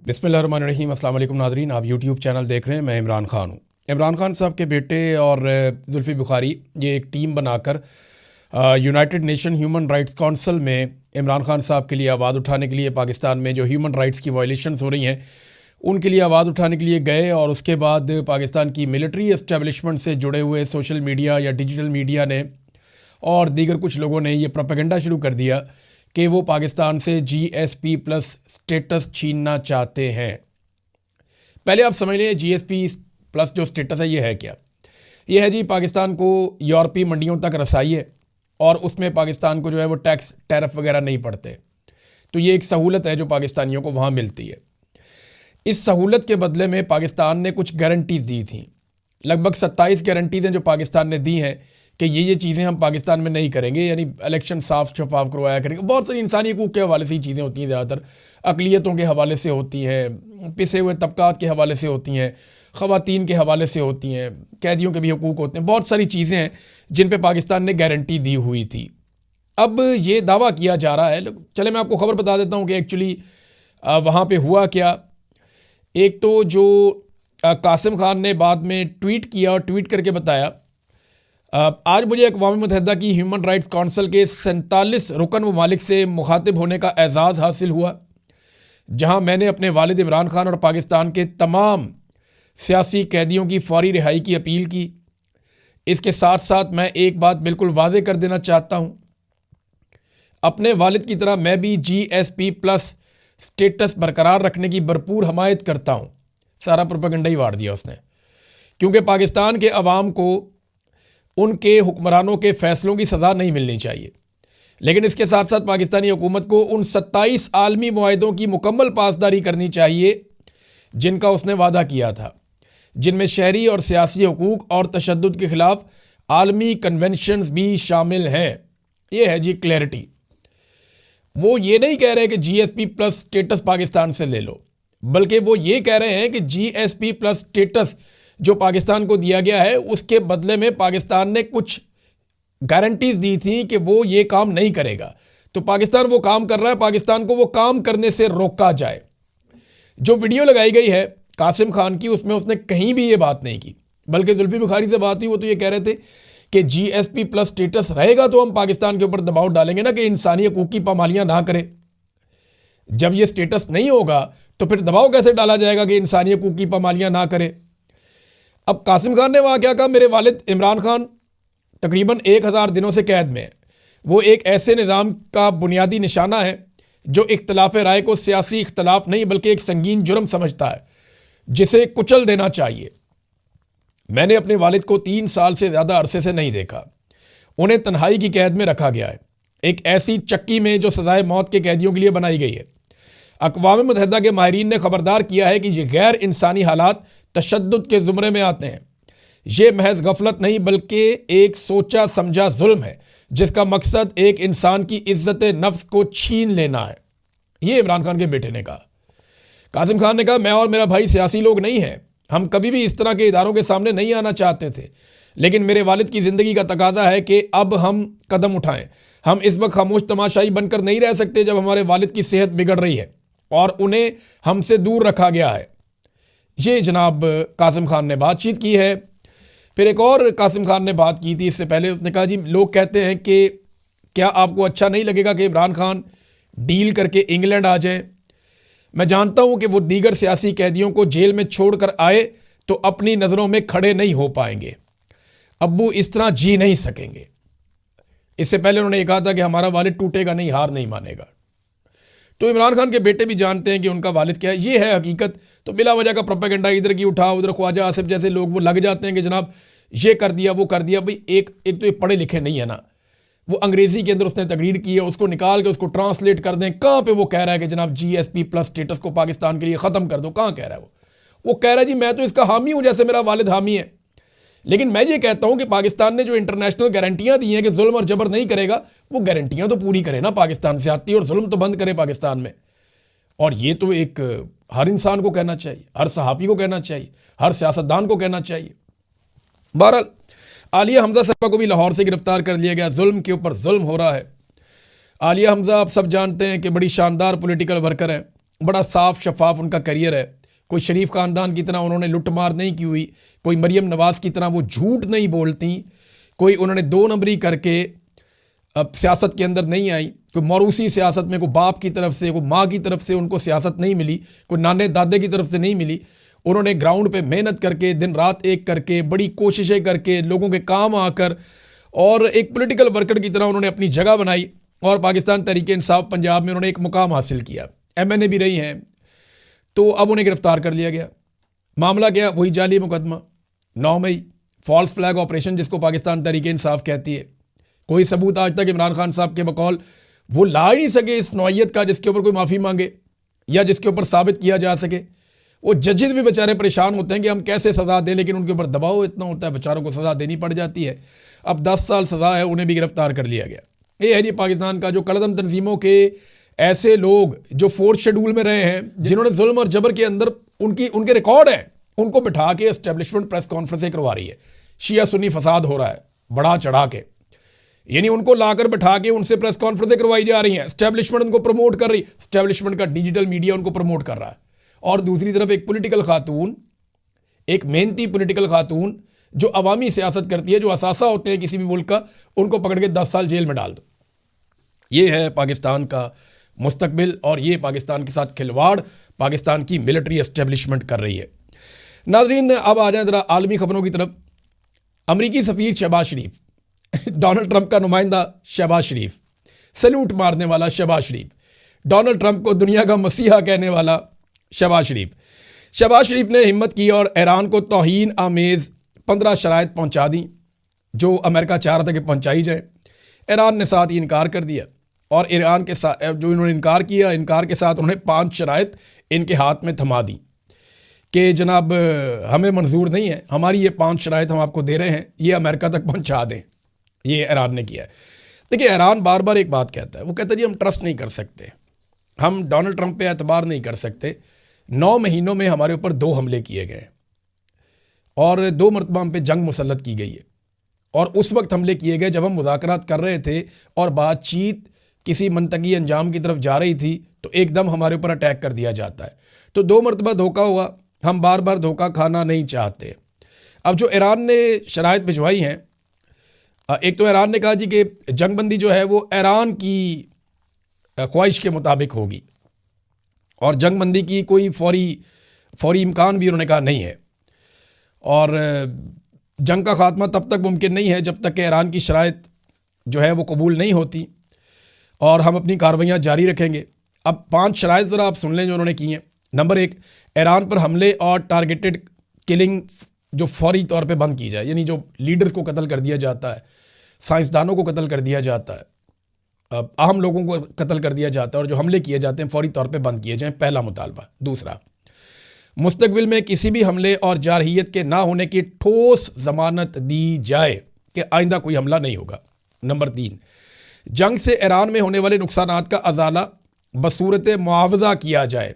बिस्मिल्लाहिर्रहमानिर्रहीम। अस्सलाम वालेकुम नाज़रीन, आप यूट्यूब चैनल देख रहे हैं। मैं इमरान खान हूँ। इमरान खान साहब के बेटे और जुल्फ़ी बुखारी ये एक टीम बनाकर United nation human rights council में इमरान खान साहब के लिए आवाज़ उठाने के लिए, पाकिस्तान में जो ह्यूमन राइट्स की वायलेशंस हो रही हैं उनके लिए आवाज़ उठाने के लिए गए। और उसके बाद पाकिस्तान की मिलिट्री एस्टेब्लिशमेंट से जुड़े हुए सोशल मीडिया या डिजिटल मीडिया ने और दीगर कुछ लोगों ने ये प्रोपेगेंडा शुरू कर दिया कि वो पाकिस्तान से GSP+ स्टेटस छीनना चाहते हैं। पहले आप समझ लें GSP+ जो स्टेटस है ये है क्या। ये है जी, पाकिस्तान को यूरोपीय मंडियों तक रसाई है और उसमें पाकिस्तान को जो है वो टैक्स टैरिफ वगैरह नहीं पड़ते। तो ये एक सहूलत है जो पाकिस्तानियों को वहाँ मिलती है। इस सहूलत के बदले में पाकिस्तान ने कुछ गारंटीज़ दी थी। लगभग 27 गारंटीज़ हैं जो पाकिस्तान ने दी हैं कि ये चीज़ें हम पाकिस्तान में नहीं करेंगे, यानी इलेक्शन साफ शफाफ करवाया करेंगे। बहुत सारी इंसानी हकूक़ के हवाले से ही चीज़ें होती हैं, ज़्यादातर अक़लियतों के हवाले से होती हैं, पिसे हुए तबकात के हवाले से होती हैं, ख़वातीन के हवाले से होती हैं, कैदियों के भी हकूक़ होते हैं। बहुत सारी चीज़ें हैं जिन पर पाकिस्तान ने गारंटी दी हुई थी। अब ये दावा किया जा रहा है, चले मैं आपको ख़बर बता देता हूँ कि एक्चुअली वहाँ पर हुआ क्या। एक तो जो कासिम खान ने बाद में ट्वीट किया और ट्वीट करके बताया, आज मुझे अक़वाम मुत्तहिदा की ह्यूमन राइट्स काउंसिल के 47 रुकन ममालिक से मुखातिब होने का एजाज़ हासिल हुआ, जहां मैंने अपने वालिद इमरान खान और पाकिस्तान के तमाम सियासी कैदियों की फौरी रिहाई की अपील की। इसके साथ साथ मैं एक बात बिल्कुल वाज़ेह कर देना चाहता हूं, अपने वालिद की तरह मैं भी GSP+ स्टेटस बरकरार रखने की भरपूर हमायत करता हूं। सारा प्रोपेगेंडा ही वाड़ दिया उसने, क्योंकि पाकिस्तान के अवाम को उनके हुक्मरानों के फ़ैसलों की सज़ा नहीं मिलनी चाहिए। लेकिन इसके साथ साथ पाकिस्तानी हुकूमत को उन 27 आलमी मुआहिदों की मुकम्मल पासदारी करनी चाहिए जिनका उसने वादा किया था, जिनमें शहरी और सियासी हकूक़ और तशद्दुद के ख़िलाफ़ आलमी कन्वेंशंस भी शामिल हैं। ये है जी क्लैरिटी। वो ये नहीं कह रहे कि GSP+ स्टेटस पाकिस्तान से ले लो, बल्कि वो ये कह रहे हैं कि GSP+ स्टेटस जो पाकिस्तान को दिया गया है उसके बदले में पाकिस्तान ने कुछ गारंटीज दी थी कि वो ये काम नहीं करेगा। तो पाकिस्तान वो काम कर रहा है, पाकिस्तान को वो काम करने से रोका जाए। जो वीडियो लगाई गई है कासिम खान की, उसमें उसने कहीं भी ये बात नहीं की, बल्कि जुल्फ़ी बुखारी से बात हुई, वो तो ये कह रहे थे कि GSP+ स्टेटस रहेगा तो हम पाकिस्तान के ऊपर दबाव डालेंगे ना कि इंसानी हकूक़ की पामालियाँ ना करे। जब ये स्टेटस नहीं होगा तो फिर दबाव कैसे डाला जाएगा कि इंसानी हकूक़ की पामालियाँ ना करे। अब कासिम खान ने वहाँ क्या कहा, मेरे वालिद इमरान खान तकरीबन 1000 दिनों से कैद में है। वो एक ऐसे निज़ाम का बुनियादी निशाना है जो इख्तलाफ राय को सियासी इख्तलाफ नहीं बल्कि एक संगीन जुर्म समझता है, जिसे कुचल देना चाहिए। मैंने अपने वालिद को 3 साल से ज़्यादा अरसे से नहीं देखा। उन्हें तन्हाई की कैद में रखा गया है, एक ऐसी चक्की में जो सज़ाए मौत के कैदियों के लिए बनाई गई है। अक़वाम मुत्तहिदा के माहिरीन ने ख़बरदार किया है कि ये गैर इंसानी हालात तशद्दुद के ज़ुमरे में आते हैं। ये महज गफलत नहीं बल्कि एक सोचा समझा जुल्म है जिसका मकसद एक इंसान की इज्जत नफ्स को छीन लेना है। ये इमरान खान के बेटे ने कहा। कासिम खान ने कहा, मैं और मेरा भाई सियासी लोग नहीं हैं, हम कभी भी इस तरह के इदारों के सामने नहीं आना चाहते थे, लेकिन मेरे वालिद की ज़िंदगी का तकाजा है कि अब हम कदम उठाएं। हम इस वक्त खामोश तमाशाई बनकर नहीं रह सकते जब हमारे वालिद की सेहत बिगड़ रही है और उन्हें हमसे दूर रखा गया है। ये जनाब कासिम खान ने बातचीत की है। फिर एक और कासिम खान ने बात की थी इससे पहले। उसने कहा, जी लोग कहते हैं कि क्या आपको अच्छा नहीं लगेगा कि इमरान खान डील करके इंग्लैंड आ जाए। मैं जानता हूं कि वो दीगर सियासी कैदियों को जेल में छोड़कर आए तो अपनी नज़रों में खड़े नहीं हो पाएंगे। अब्बू इस तरह जी नहीं सकेंगे। इससे पहले उन्होंने कहा था कि हमारा वालिद टूटेगा नहीं, हार नहीं मानेगा। तो इमरान खान के बेटे भी जानते हैं कि उनका वालिद क्या है, ये है हकीकत। तो बिला वजह का प्रोपेगेंडा इधर की उठा, उधर ख्वाजा आसिफ जैसे लोग वो लग जाते हैं कि जनाब ये कर दिया वो कर दिया। भाई एक तो ये पढ़े लिखे नहीं है ना, वो अंग्रेज़ी के अंदर उसने तकरीर की है, उसको निकाल के उसको ट्रांसलेट कर दें। कहाँ पे वो कह रहा है कि जनाब GSP+ स्टेटस को पाकिस्तान के लिए ख़त्म कर दो, कहाँ कह रहा है वो कह रहा है जी मैं तो इसका हामी हूँ जैसे मेरा वालिद हामी है। लेकिन मैं ये कहता हूं कि पाकिस्तान ने जो इंटरनेशनल गारंटियां दी हैं कि जुल्म और जबर नहीं करेगा, वो गारंटियां तो पूरी करे ना पाकिस्तान से आती, और जुल्म तो बंद करे पाकिस्तान में। और ये तो एक हर इंसान को कहना चाहिए, हर सहाफ़ी को कहना चाहिए, हर सियासतदान को कहना चाहिए। बहरहाल आलिया हमजा साहबा को भी लाहौर से गिरफ्तार कर लिया गया। जुल्म के ऊपर जुल्म हो रहा है। आलिया हमजा आप सब जानते हैं कि बड़ी शानदार पॉलिटिकल वर्कर हैं। बड़ा साफ शफाफ उनका करियर है। कोई शरीफ ख़ानदान की तरह उन्होंने लुटमार नहीं की हुई, कोई मरियम नवाज़ की तरह वो झूठ नहीं बोलती, कोई उन्होंने 2 नंबरी करके अब सियासत के अंदर नहीं आई, कोई मौरूसी सियासत में कोई बाप की तरफ से, कोई माँ की तरफ से उनको सियासत नहीं मिली, कोई नाने दादे की तरफ से नहीं मिली। उन्होंने ग्राउंड पे मेहनत करके, दिन रात एक करके, बड़ी कोशिशें करके, लोगों के काम आकर और एक पॉलिटिकल वर्कर की तरह उन्होंने अपनी जगह बनाई और पाकिस्तान तहरीक इंसाफ पंजाब में उन्होंने एक मुकाम हासिल किया। MNA भी रही हैं। तो अब उन्हें गिरफ्तार कर लिया गया। मामला क्या? वही जाली मुकदमा 9 मई, फॉल्स फ्लैग ऑपरेशन जिसको पाकिस्तान तहरीक इंसाफ कहती है। कोई सबूत आज तक इमरान खान साहब के बकौल वो ला ही नहीं सके इस नौइयत का जिसके ऊपर कोई माफ़ी मांगे या जिसके ऊपर साबित किया जा सके। वो जजेस भी बेचारे परेशान होते हैं कि हम कैसे सज़ा दें, लेकिन उनके ऊपर दबाव इतना होता है, बेचारों को सज़ा देनी पड़ जाती है। अब 10 साल सज़ा है, उन्हें भी गिरफ्तार कर लिया गया। ये है जी पाकिस्तान का, जो कलदम तंजीमों के ऐसे लोग जो 4th शेड्यूल में रहे हैं, जिन्होंने जुल्म और जबर के अंदर उनके रिकॉर्ड हैं, उनको बिठा के एस्टेब्लिशमेंट प्रेस कॉन्फ्रेंसें करवा रही है। शिया सुन्नी फसाद हो रहा है बढ़ा चढ़ा के, यानी उनको लाकर बिठा के उनसे प्रेस कॉन्फ्रेंसें करवाई जा रही हैं। एस्टेब्लिशमेंट उनको प्रमोट कर रही, एस्टेब्लिशमेंट का डिजिटल मीडिया उनको प्रमोट कर रहा है। और दूसरी तरफ एक पॉलिटिकल खातून, एक मेहनती पॉलिटिकल खातून जो अवामी सियासत करती है, जो असासा होते हैं किसी भी मुल्क का, उनको पकड़ के 10 साल जेल में डाल दो। ये है पाकिस्तान का मुस्तकबिल और ये पाकिस्तान के साथ खिलवाड़ पाकिस्तान की मिलिट्री एस्टेब्लिशमेंट कर रही है। नाजरीन, अब आ जाए ज़रा आलमी खबरों की तरफ। अमरीकी सफ़ीर शहबाज शरीफ, डोनाल्ड ट्रंप का नुमाइंदा शहबाज शरीफ, सैल्यूट मारने वाला शहबाज शरीफ, डोनाल्ड ट्रंप को दुनिया का मसीहा कहने वाला शहबाज शरीफ ने हिम्मत की और ईरान को तौहीन आमेज़ 15 शराइत पहुंचा दी जो अमेरिका चाह रहा था कि पहुंचाई जाए। ईरान ने साथ ही इनकार कर दिया और ईरान के साथ जो इन्होंने इनकार किया, इनकार के साथ उन्होंने 5 शराइत इनके हाथ में थमा दी कि जनाब हमें मंजूर नहीं है, हमारी ये 5 शराइत हम आपको दे रहे हैं, ये अमेरिका तक पहुंचा दें। ये ईरान ने किया है। देखिए, ईरान बार बार एक बात कहता है, वो कहता है जी हम ट्रस्ट नहीं कर सकते, हम डोनाल्ड ट्रंप पे एतबार नहीं कर सकते। 9 महीनों में हमारे ऊपर 2 हमले किए गए और 2 मरतबा हम पे जंग मुसल्लत की गई है। और उस वक्त हमले किए गए जब हम मुज़ाकरात कर रहे थे और बातचीत किसी मंतकी अंजाम की तरफ जा रही थी, तो एकदम हमारे ऊपर अटैक कर दिया जाता है। तो 2 मरतबा धोखा हुआ, हम बार बार धोखा खाना नहीं चाहते। अब जो ईरान ने शराइत भिजवाई हैं, एक तो ईरान ने कहा जी कि जंगबंदी जो है वो ईरान की ख्वाहिश के मुताबिक होगी और जंगबंदी की कोई फौरी इम्कान भी उन्होंने कहा नहीं है। और जंग का ख़ात्मा तब तक मुमकिन नहीं है जब तक कि ईरान की शराइत जो है वो कबूल नहीं होती और हम अपनी कार्रवाइयाँ जारी रखेंगे। अब 5 शराइत ज़रा आप सुन लें जो उन्होंने की हैं। नंबर 1, ईरान पर हमले और टारगेटेड किलिंग जो फौरी तौर पे बंद की जाए, यानी जो लीडर्स को कत्ल कर दिया जाता है, साइंसदानों को कत्ल कर दिया जाता है, अहम लोगों को कत्ल कर दिया जाता है और जो हमले किए जाते हैं फौरी तौर पे बंद किए जाएं, पहला मुतालबा। दूसरा, मुस्तकबिल में किसी भी हमले और जारहियत के ना होने की ठोस ज़मानत दी जाए कि आइंदा कोई हमला नहीं होगा। नंबर 3, जंग से ईरान में होने वाले नुकसानात का अजाला बसूरत मुआवजा किया जाए,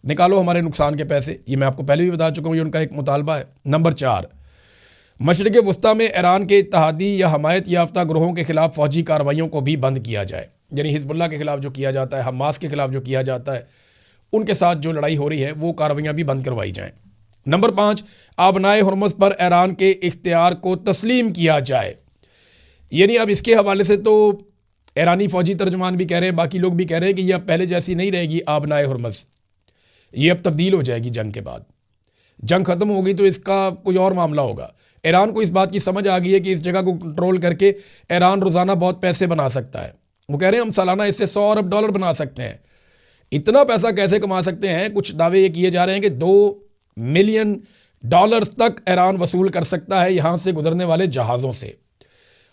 निकालो हमारे नुकसान के पैसे। ये मैं आपको पहले भी बता चुका हूँ, ये उनका एक मुतालबा है। नंबर 4, मशरिक़ वस्ता में ईरान के इत्तेहादी या हमायत याफ्ता ग्रोहों के खिलाफ फ़ौजी कार्रवाइयों को भी बंद किया जाए, यानी हिजबुल्लाह के खिलाफ जो किया जाता है, हमास के खिलाफ जो किया जाता है, उनके साथ जो लड़ाई हो रही है वो कार्रवाइयाँ भी बंद करवाई जाएँ। नंबर 5, आबनाए हुर्मुज़ पर ईरान के इख्तियार को तस्लीम किया जाए, यानी अब इसके हवाले से तो ईरानी फ़ौजी तर्जमान भी कह रहे हैं, बाकी लोग भी कह रहे हैं कि यह अब पहले जैसी नहीं रहेगी आबनाए हुर्मुज़, ये अब तब्दील हो जाएगी जंग के बाद। जंग ख़त्म होगी तो इसका कुछ और मामला होगा। ईरान को इस बात की समझ आ गई है कि इस जगह को कंट्रोल करके ईरान रोज़ाना बहुत पैसे बना सकता है। वो कह रहे हैं हम सालाना इससे 100 अरब डॉलर बना सकते हैं। इतना पैसा कैसे कमा सकते हैं? कुछ दावे ये किए जा रहे हैं कि $2 मिलियन तक ईरान वसूल कर सकता है यहाँ से गुजरने वाले जहाज़ों से।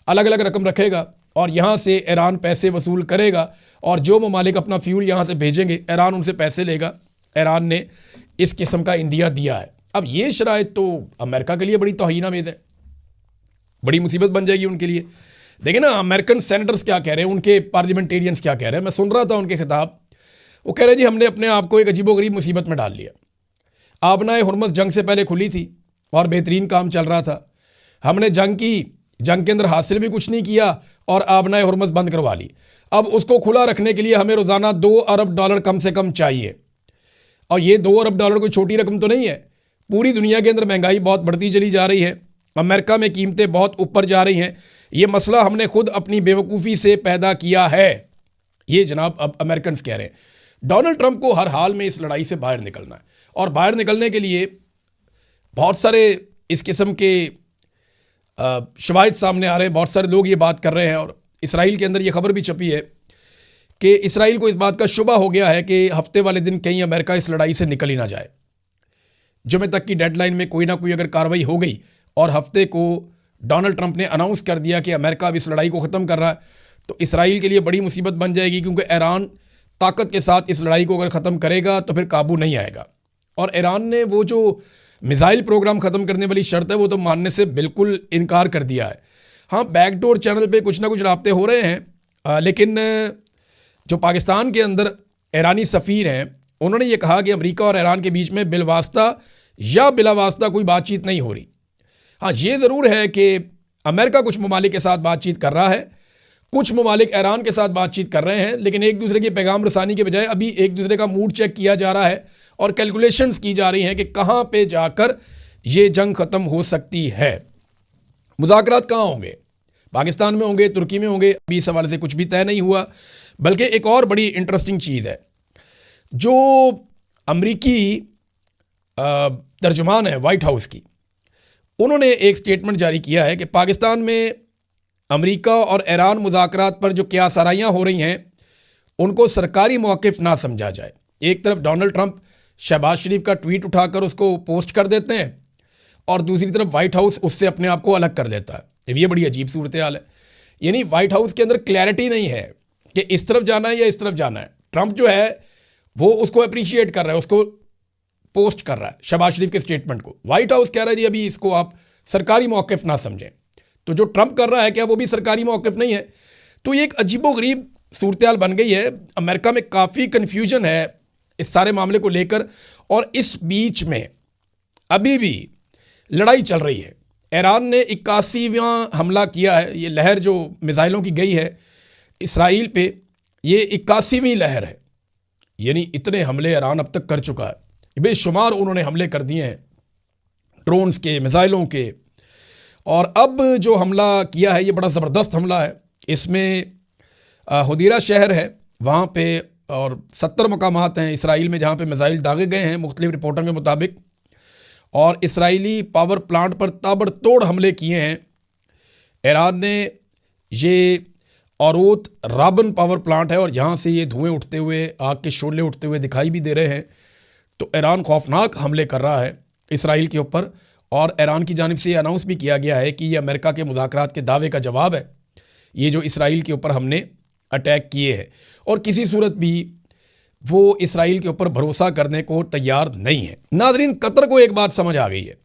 अलग अलग रकम रखेगा और यहाँ से ईरान पैसे वसूल करेगा और जो ममालिक अपना फ्यूल यहाँ से भेजेंगे ईरान उनसे पैसे लेगा। ईरान ने इस किस्म का इंदिया दिया है। अब ये शराइत तो अमेरिका के लिए बड़ी तौहीन-आमेज़ है, बड़ी मुसीबत बन जाएगी उनके लिए। देखिए ना, अमेरिकन सेनेटर्स क्या कह रहे हैं, उनके पार्लियामेंटेरियंस क्या कह रहे हैं। मैं सुन रहा था उनके खिताब, वो कह रहे हैं जी हमने अपने आप को एक अजीबोगरीब मुसीबत में डाल लिया। आबनाए हुर्मुज़ जंग से पहले खुली थी और बेहतरीन काम चल रहा था। हमने जंग की, जंग के अंदर हासिल भी कुछ नहीं किया और आबनाए हुर्मुज़ बंद करवा ली। अब उसको खुला रखने के लिए हमें रोज़ाना $2 अरब कम से कम चाहिए। और ये $2 अरब कोई छोटी रकम तो नहीं है। पूरी दुनिया के अंदर महंगाई बहुत बढ़ती चली जा रही है, अमेरिका में कीमतें बहुत ऊपर जा रही हैं। ये मसला हमने खुद अपनी बेवकूफ़ी से पैदा किया है, ये जनाब अब अमेरिकन कह रहे हैं। डोनाल्ड ट्रंप को हर हाल में इस लड़ाई से बाहर निकलना है, और बाहर निकलने के लिए बहुत सारे इस किस्म के शवाहिद सामने आ रहे हैं, बहुत सारे लोग ये बात कर रहे हैं। और इसराइल के अंदर ये खबर भी छपी है कि इसराइल को इस बात का शुबा हो गया है कि हफ्ते वाले दिन कहीं अमेरिका इस लड़ाई से निकल ही ना जाए। जुमे तक की डेडलाइन में कोई ना कोई अगर कार्रवाई हो गई और हफ्ते को डोनाल्ड ट्रंप ने अनाउंस कर दिया कि अमेरिका अब इस लड़ाई को ख़त्म कर रहा है, तो इसराइल के लिए बड़ी मुसीबत बन जाएगी, क्योंकि ईरान ताकत के साथ इस लड़ाई को अगर ख़त्म करेगा तो फिर काबू नहीं आएगा। और ईरान ने वो जो मिसाइल प्रोग्राम ख़त्म करने वाली शर्त है वो तो मानने से बिल्कुल इनकार कर दिया है। हाँ, बैकडोर चैनल पे कुछ ना कुछ राब्ते हो रहे हैं, लेकिन जो पाकिस्तान के अंदर ईरानी सफ़ीर हैं उन्होंने ये कहा कि अमेरिका और ईरान के बीच में बिलवास्ता या बिलावास्ता कोई बातचीत नहीं हो रही। हाँ, ये ज़रूर है कि अमेरिका कुछ ममालिक के साथ बातचीत कर रहा है, कुछ ममालिक ईरान के साथ बातचीत कर रहे हैं, लेकिन एक दूसरे की पैगाम रसानी के बजाय अभी एक दूसरे का मूड चेक किया जा रहा है और कैलकुलेशंस की जा रही हैं कि कहाँ पे जाकर ये जंग ख़त्म हो सकती है। मुज़ाकरात कहाँ होंगे? पाकिस्तान में होंगे, तुर्की में होंगे? अभी इस हवाले से कुछ भी तय नहीं हुआ। बल्कि एक और बड़ी इंटरेस्टिंग चीज़ है, जो अमरीकी तर्जुमान है वाइट हाउस की, उन्होंने एक स्टेटमेंट जारी किया है कि पाकिस्तान में अमेरिका और ईरान मुज़ाकरात पर जो क्या सराहियाँ हो रही हैं उनको सरकारी मौक़िफ़ ना समझा जाए। एक तरफ डोनाल्ड ट्रंप शहबाज शरीफ का ट्वीट उठाकर उसको पोस्ट कर देते हैं और दूसरी तरफ वाइट हाउस उससे अपने आप को अलग कर देता है। ये बड़ी अजीब सूरत हाल है। यानी वाइट हाउस के अंदर क्लैरिटी नहीं है कि इस तरफ जाना है या इस तरफ जाना है। ट्रंप जो है वो उसको अप्रिशिएट कर रहा है, उसको पोस्ट कर रहा है शहबाज शरीफ के स्टेटमेंट को। वाइट हाउस कह रहा है जी अभी इसको आप सरकारी मौक़िफ़ ना समझें। तो जो ट्रंप कर रहा है क्या वो भी सरकारी मौक़िफ़ नहीं है? तो ये एक अजीबोगरीब सूरत हाल बन गई है। अमेरिका में काफ़ी कन्फ्यूजन है इस सारे मामले को लेकर, और इस बीच में अभी भी लड़ाई चल रही है। ईरान ने 81वां हमला किया है। ये लहर जो मिसाइलों की गई है इसराइल पे, ये 81वीं लहर है। यानी इतने हमले ईरान अब तक कर चुका है, बेशुमार उन्होंने हमले कर दिए हैं ड्रोन्स के, मिसाइलों के। और अब जो हमला किया है ये बड़ा ज़बरदस्त हमला है। इसमें हुदीरा शहर है वहाँ पे, और 70 मकामात हैं इसराइल में जहाँ पे मिसाइल दागे गए हैं मुख्तलिफ रिपोर्टों के मुताबिक। और इसराइली पावर प्लांट पर ताबड़तोड़ हमले किए हैं ईरान ने। ये औरूत राबन पावर प्लांट है और यहाँ से ये धुएँ उठते हुए, आग के शोले उठते हुए दिखाई भी दे रहे हैं। तो ईरान खौफनाक हमले कर रहा है इसराइल के ऊपर, और ईरान की जानिब से ये अनाउंस भी किया गया है कि ये अमेरिका के मुज़ाकरात के दावे का जवाब है, ये जो इसराइल के ऊपर हमने अटैक किए हैं। और किसी सूरत भी वो इसराइल के ऊपर भरोसा करने को तैयार नहीं है। नाज़रीन, कतर को एक बात समझ आ गई है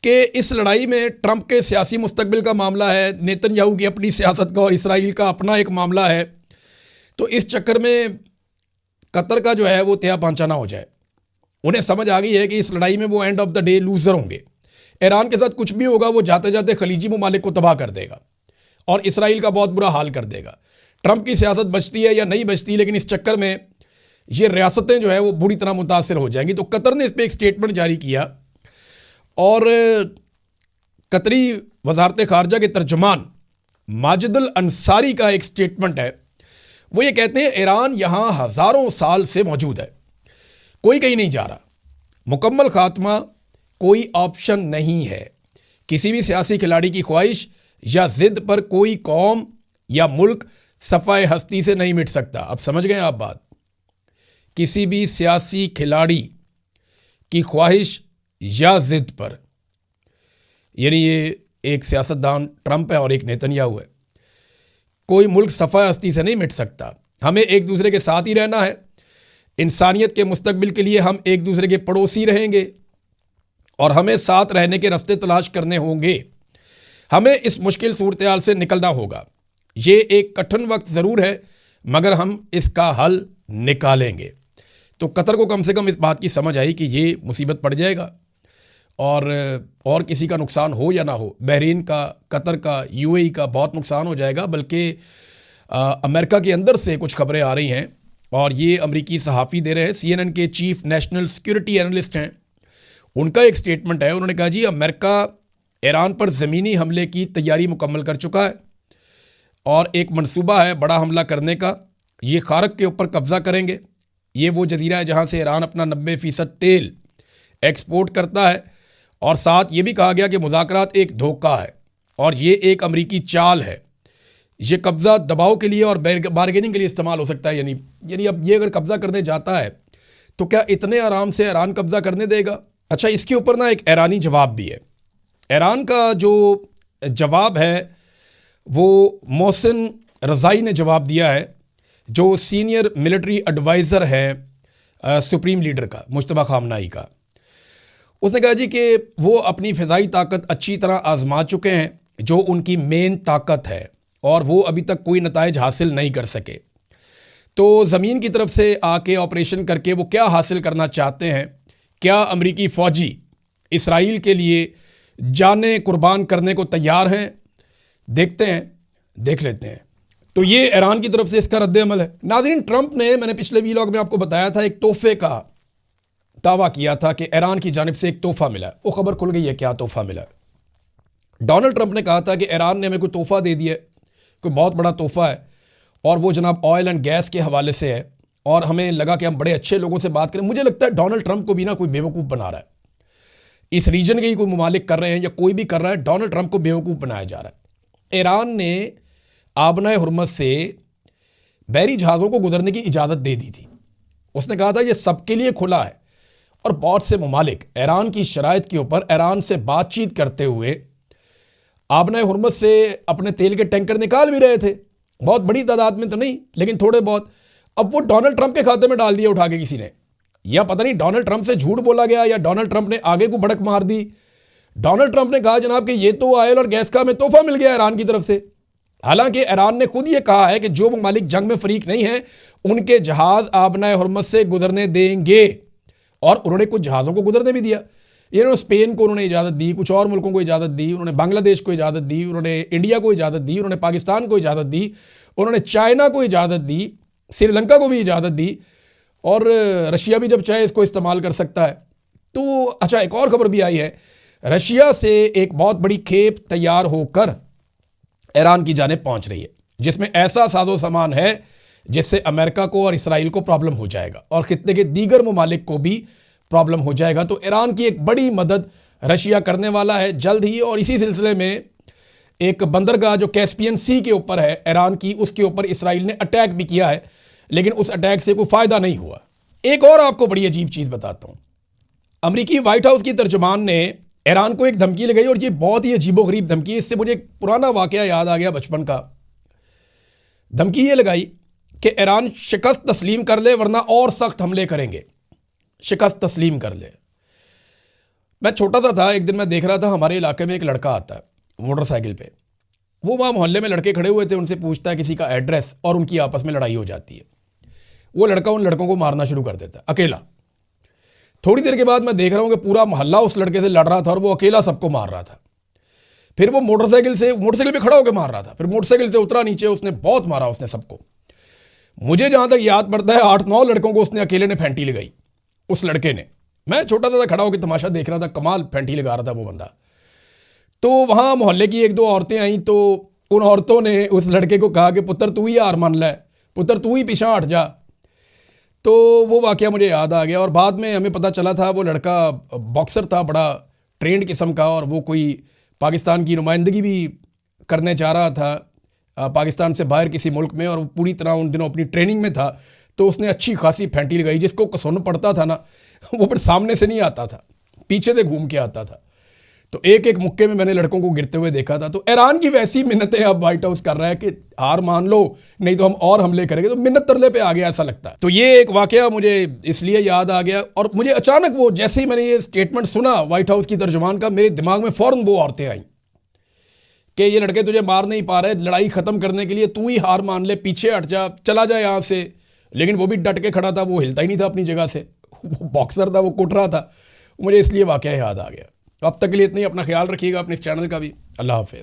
कि इस लड़ाई में ट्रंप के सियासी मुस्तकबिल का मामला है, नेतन्याहू की अपनी सियासत का और इसराइल का अपना एक मामला है। तो इस चक्कर में कतर का जो है वो त्या पांचा ना हो जाए। उन्हें समझ आ गई है कि इस लड़ाई में वो end of the day loser होंगे। ईरान के साथ कुछ भी होगा वो जाते जाते खलीजी ममालिक को तबाह कर देगा और इसराइल का बहुत बुरा हाल कर देगा। ट्रंप की सियासत बचती है या नहीं बचती, लेकिन इस चक्कर में ये रियासतें जो है वो बुरी तरह मुतासिर हो जाएंगी। तो कतर ने इस पर एक स्टेटमेंट जारी किया, और कतरी वजारत खारजा के तर्जुमान माजिदुल अंसारी का एक स्टेटमेंट है। वो ये कहते हैं ईरान यहाँ हज़ारों साल से मौजूद है, कोई कहीं नहीं जा रहा, मुकम्मल खात्मा कोई ऑप्शन नहीं है। किसी भी सियासी खिलाड़ी की ख्वाहिश या ज़िद पर कोई कौम या मुल्क सफ़ाए हस्ती से नहीं मिट सकता। अब समझ गए आप बात? किसी भी सियासी खिलाड़ी की ख्वाहिश या ज़िद पर, यानी ये एक सियासतदान ट्रंप है और एक नेतन्याहू है, कोई मुल्क सफ़ाए हस्ती से नहीं मिट सकता। हमें एक दूसरे के साथ ही रहना है। इंसानियत के मुस्तकबिल के लिए हम एक दूसरे के पड़ोसी रहेंगे और हमें साथ रहने के रास्ते तलाश करने होंगे। हमें इस मुश्किल सूरत हाल से निकलना होगा। ये एक कठिन वक्त ज़रूर है, मगर हम इसका हल निकालेंगे। तो कतर को कम से कम इस बात की समझ आई कि ये मुसीबत पड़ जाएगा, और किसी का नुकसान हो या ना हो, बहरीन का, कतर का, यूएई का बहुत नुकसान हो जाएगा। बल्कि अमेरिका के अंदर से कुछ खबरें आ रही हैं और ये अमेरिकी सहाफ़ी दे रहे हैं, CNN के चीफ नेशनल सिक्योरिटी एनालिस्ट हैं, उनका एक स्टेटमेंट है। उन्होंने कहा जी अमेरिका ईरान पर ज़मीनी हमले की तैयारी मुकम्मल कर चुका है और एक मंसूबा है बड़ा हमला करने का। ये खारक के ऊपर कब्ज़ा करेंगे। ये वो जजीरा है जहाँ से ईरान अपना 90% तेल एक्सपोर्ट करता है। और साथ ये भी कहा गया कि मुज़ाकरात एक धोखा है और ये एक अमरीकी चाल है। ये कब्ज़ा दबाव के लिए और बारगेनिंग के लिए इस्तेमाल हो सकता है। यानी अब ये अगर कब्ज़ा करने जाता है तो क्या इतने आराम से ईरान कब्ज़ा करने देगा? अच्छा, इसके ऊपर ना एक ईरानी जवाब भी है। ईरान का जो जवाब है वो मोहसिन रज़ाई ने जवाब दिया है, जो सीनियर मिलिट्री एडवाइज़र है सुप्रीम लीडर का, मुश्तबा खामनाई का। उसने कहा जी कि वो अपनी फ़िज़ाई ताकत अच्छी तरह आजमा चुके हैं, जो उनकी मेन ताकत है, और वो अभी तक कोई नताइज हासिल नहीं कर सके। तो ज़मीन की तरफ से आके ऑपरेशन करके वो क्या हासिल करना चाहते हैं? क्या अमरीकी फ़ौजी इसराइल के लिए जानें कुर्बान करने को तैयार हैं? देखते हैं, देख लेते हैं। तो ये ईरान की तरफ से इसका रद्द-ए-अमल है। नाज़रीन, ट्रंप ने, मैंने पिछले वीलॉग में आपको बताया था, एक तोहफे का दावा किया था कि ईरान की जानिब से एक तोहफा मिला है। वो खबर खुल गई है, क्या तोहफा मिला है। डोनाल्ड ट्रंप ने कहा था कि ईरान ने हमें कोई तोहफा दे दिया है, कोई बहुत बड़ा तोहफा है, और वो जनाब ऑयल एंड गैस के हवाले से है, और हमें लगा कि हम बड़े अच्छे लोगों से बात करें। मुझे लगता है डोनाल्ड ट्रंप को भी ना कोई बेवकूफ़ बना रहा है। इस रीजन के ही कोई ममालिक कर रहे हैं या कोई भी कर रहा है, डोनाल्ड ट्रंप को बेवकूफ़ बनाया जा रहा है। ईरान ने आबना हुर्मुज़ से बहरी जहाज़ों को गुजरने की इजाज़त दे दी थी। उसने कहा था ये सबके लिए खुला है, और बहुत से ममालिक ईरान की शराइत के ऊपर ईरान से बातचीत करते हुए आबना हुर्मुज़ से अपने तेल के टैंकर निकाल भी रहे थे। बहुत बड़ी तादाद में तो नहीं, लेकिन थोड़े बहुत। अब वो डोनाल्ड ट्रंप के खाते में डाल दिए उठा के किसी ने, या पता नहीं डोनाल्ड ट्रंप से झूठ बोला गया या डोनाल्ड ट्रंप ने आगे को भड़क मार दी। डोनाल्ड ट्रंप ने कहा जनाब कि ये तो ऑयल और गैस का हमें तोहफा मिल गया ईरान की तरफ से। हालांकि ईरान ने खुद ये कहा है कि जो ममालिक जंग में फरीक नहीं है उनके जहाज आबना हुर्मुज़ से गुजरने देंगे, और उन्होंने कुछ जहाज़ों को गुजरने भी दिया। इन्होंने स्पेन को उन्होंने इजाज़त दी, कुछ और मुल्कों को इजाज़त दी, उन्होंने बांग्लादेश को इजाज़त दी, उन्होंने इंडिया को इजाज़त दी, उन्होंने पाकिस्तान को इजाज़त दी, उन्होंने चाइना को इजाज़त दी, श्रीलंका को भी इजाज़त दी, और रशिया भी जब चाहे इसको इस्तेमाल कर सकता है। तो अच्छा, एक और खबर भी आई है, रशिया से एक बहुत बड़ी खेप तैयार होकर ईरान की जानिब पहुंच रही है, जिसमें ऐसा साजो सामान है जिससे अमेरिका को और इसराइल को प्रॉब्लम हो जाएगा और खित्ते के दीगर ममालिक को भी प्रॉब्लम हो जाएगा। तो ईरान की एक बड़ी मदद रशिया करने वाला है जल्द ही। और इसी सिलसिले में एक बंदरगाह जो कैस्पियन सी के ऊपर है ईरान की, उसके ऊपर इसराइल ने अटैक भी किया है, लेकिन उस अटैक से कोई फ़ायदा नहीं हुआ। एक और आपको बड़ी अजीब चीज़ बताता हूँ। अमरीकी व्हाइट हाउस की तर्जुमान ने ईरान को एक धमकी लगाई, और ये बहुत ही अजीबोगरीब धमकी है। इससे मुझे एक पुराना वाक़या याद आ गया बचपन का। धमकी ये लगाई कि ईरान शिकस्त तस्लीम कर ले वरना और सख्त हमले करेंगे, शिकस्त तस्लीम कर ले। मैं छोटा सा था, एक दिन मैं देख रहा था हमारे इलाके में एक लड़का आता है मोटरसाइकिल पे। वो वहाँ मोहल्ले में लड़के खड़े हुए थे, उनसे पूछता है किसी का एड्रेस, और उनकी आपस में लड़ाई हो जाती है। वो लड़का उन लड़कों को मारना शुरू कर देता है अकेला। थोड़ी देर के बाद मैं देख रहा हूँ कि पूरा मोहल्ला उस लड़के से लड़ रहा था और वो अकेला सबको मार रहा था। फिर वो मोटरसाइकिल पे खड़ा होकर मार रहा था, फिर मोटरसाइकिल से उतरा नीचे, उसने बहुत मारा उसने सबको। मुझे जहाँ तक याद पड़ता है 8-9 लड़कों को उसने अकेले ने फेंटी लगाई, उस लड़के ने। मैं छोटा सा खड़ा होकर तमाशा देख रहा था, कमाल फेंटी लगा रहा था वो बंदा। तो वहाँ मोहल्ले की 1-2 औरतें आईं, तो उन औरतों ने उस लड़के को कहा कि पुत्र तू ही हार मान ले, पुत्र तू ही पीछा हट जा। तो वो वाक़या मुझे याद आ गया। और बाद में हमें पता चला था वो लड़का बॉक्सर था, बड़ा ट्रेंड किस्म का, और वो कोई पाकिस्तान की नुमाइंदगी भी करने जा रहा था पाकिस्तान से बाहर किसी मुल्क में, और वो पूरी तरह उन दिनों अपनी ट्रेनिंग में था। तो उसने अच्छी खासी फेंटी लगाई, जिसको कसुन पड़ता था ना वो फिर सामने से नहीं आता था, पीछे से घूम के आता था। तो एक एक मुक्के में मैंने लड़कों को गिरते हुए देखा था। तो ईरान की वैसी मिन्नतें अब व्हाइट हाउस कर रहा है कि हार मान लो नहीं तो हम और हमले करेंगे। तो मिन्नत तरले पे आ गया ऐसा लगता है। तो ये एक वाकया मुझे इसलिए याद आ गया, और मुझे अचानक वो जैसे ही मैंने ये स्टेटमेंट सुना व्हाइट हाउस की तर्जुमान का, मेरे दिमाग में फ़ौरन वो औरतें आईं कि ये लड़के तुझे मार नहीं पा रहे, लड़ाई ख़त्म करने के लिए तू ही हार मान ले, पीछे हट जा, चला जा यहाँ से। लेकिन वो भी डट के खड़ा था, वो हिलता ही नहीं था अपनी जगह से, वो बॉक्सर था, वो कुट रहा था। मुझे इसलिए वाकया याद आ गया। अब तक के लिए इतना ही। अपना ख्याल रखिएगा, अपने इस चैनल का भी। अल्लाह हाफ़िज़।